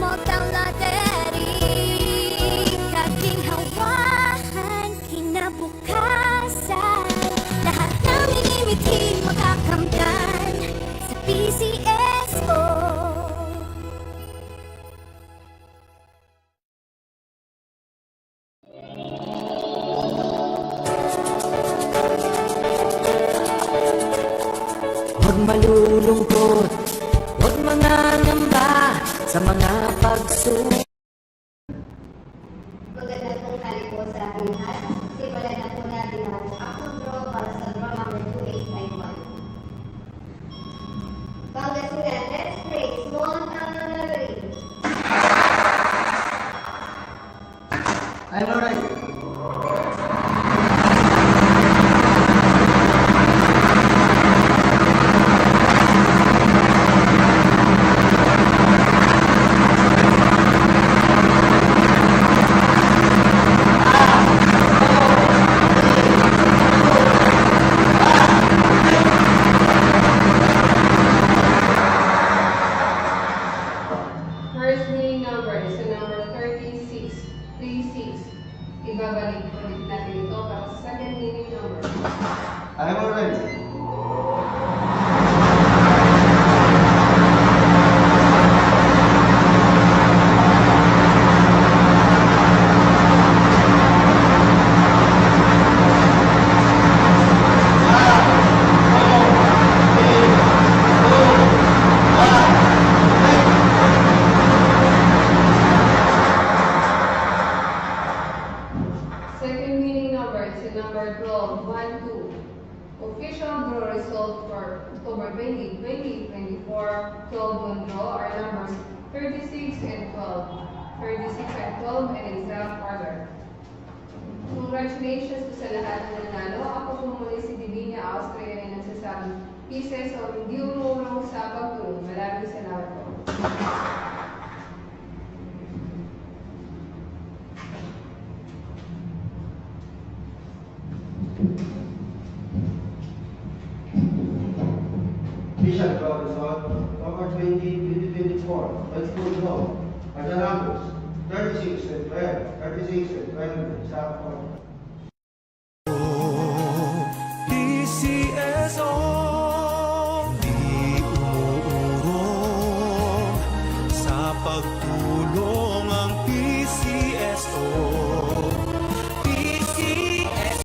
mo tawladeri. Kaginhawahan, kinabukasan, lahat ng inimitin makakamtan sa PCSO. Huwag malulungkot, huwag mangangamba sa mga pagsubok. Magandang tanghali po sa ating lahat. Simulan na po natin ang action draw para sa draw number 2891. Pangasinan, let's play small town lottery. I'm alright. First winning number is the number 36. 36. Ibabalik ulit natin ito para sa second winning number. I'm alright. Second winning number is the number 12. 1, 2. Official draw result for October 20, 2024 12 draw are numbers 36 and 12. 36 and 12 and exact order. Congratulations po sa lahat ng nanalo. Ako po muli si Divina Austria na nagsasabing pieces o hindi umurong sa pagtulong. Maraming salamat po. Bishop draw result, October 20, 2024. Let's go draw. Are the numbers 36 and 12, 36 and 20, exact order.